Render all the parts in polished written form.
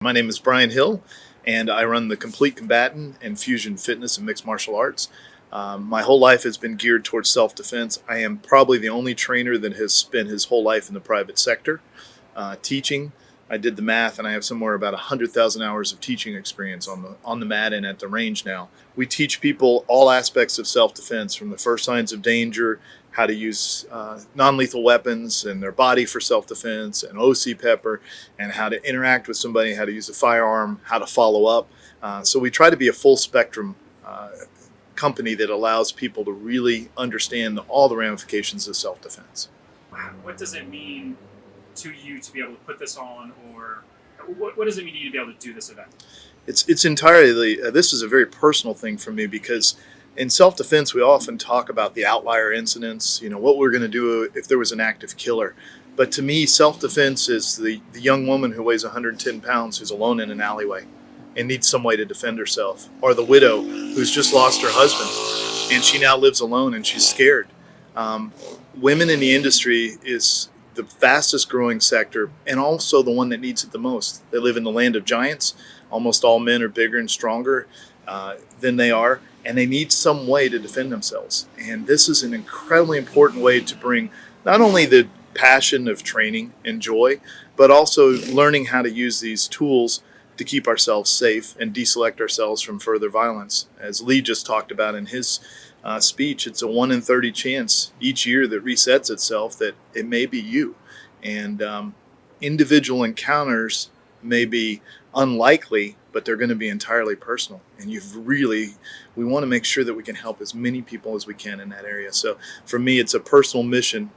My name is Brian Hill, and I run the Complete Combatant and Fusion Fitness and Mixed Martial Arts. My whole life has been geared towards self-defense. I am probably the only trainer that has spent his whole life in the private sector teaching. I did the math, and I have somewhere about 100,000 hours of teaching experience on the mat and at the range now. We teach people all aspects of self-defense, from the first signs of danger, how to use non-lethal weapons and their body for self-defense, and OC pepper, and how to interact with somebody, how to use a firearm, how to follow up. So we try to be a full spectrum company that allows people to really understand all the ramifications of self-defense. What does it mean to you to be able to put this on, or what does it mean to you to be able to do this event? It's entirely, this is a very personal thing for me, because in self-defense, we often talk about the outlier incidents, what we're going to do if there was an active killer. But to me, self-defense is the young woman who weighs 110 pounds who's alone in an alleyway and needs some way to defend herself, or the widow who's just lost her husband and she now lives alone and she's scared. Women in the industry is the fastest growing sector, and also the one that needs it the most. They live in the land of giants. Almost all men are bigger and stronger than they are, and they need some way to defend themselves. And this is an incredibly important way to bring not only the passion of training and joy, but also learning how to use these tools to keep ourselves safe and deselect ourselves from further violence. As Lee just talked about in his speech, it's a 1 in 30 chance each year that resets itself that it may be you. And individual encounters may be unlikely, but they're going to be entirely personal. And we want to make sure that we can help as many people as we can in that area. So for me, it's a personal mission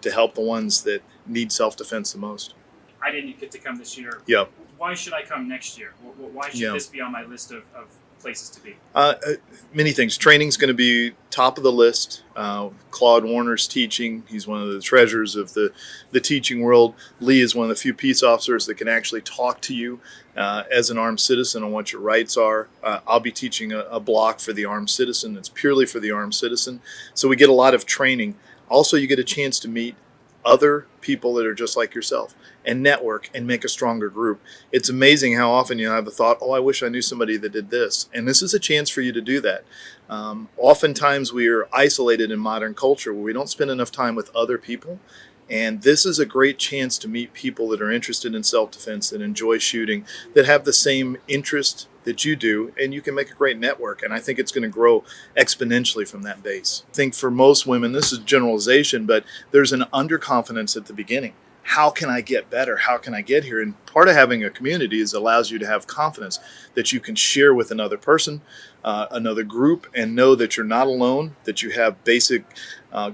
to help the ones that need self-defense the most. I didn't get to come this year. Yeah. Why should I come next year? Why should this be on my list of places to be? Many things. Training's going to be top of the list. Claude Warner's teaching. He's one of the treasures of the teaching world. Lee is one of the few peace officers that can actually talk to you as an armed citizen on what your rights are. I'll be teaching a block for the armed citizen that's purely for the armed citizen. So we get a lot of training. Also, you get a chance to meet other people that are just like yourself and network and make a stronger group. It's amazing how often you have the thought, I wish I knew somebody that did this. And this is a chance for you to do that. Oftentimes we are isolated in modern culture where we don't spend enough time with other people. And this is a great chance to meet people that are interested in self-defense, that enjoy shooting, that have the same interest that you do, and you can make a great network. And I think it's going to grow exponentially from that base. I think for most women, this is generalization, but there's an underconfidence at the beginning. How can I get better? How can I get here? And part of having a community is allows you to have confidence that you can share with another person, another group, and know that you're not alone, that you have basic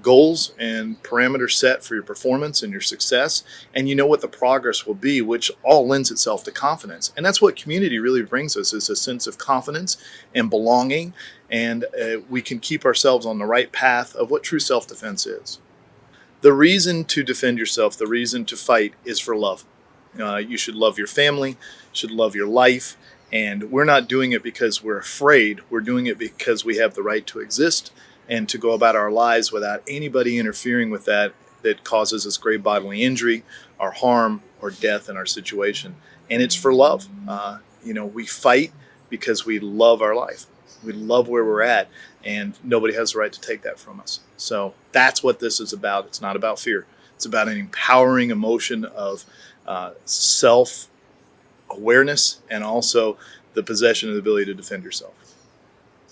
goals and parameters set for your performance and your success, and you know what the progress will be, which all lends itself to confidence. And that's what community really brings us, is a sense of confidence and belonging, and we can keep ourselves on the right path of what true self-defense is. The reason to defend yourself, the reason to fight, is for love. You should love your family, you should love your life, and we're not doing it because we're afraid. We're doing it because we have the right to exist and to go about our lives without anybody interfering with that causes us grave bodily injury or harm or death in our situation. And it's for love. We fight because we love our life. We love where we're at, and nobody has the right to take that from us. So that's what this is about. It's not about fear. It's about an empowering emotion of self-awareness and also the possession of the ability to defend yourself.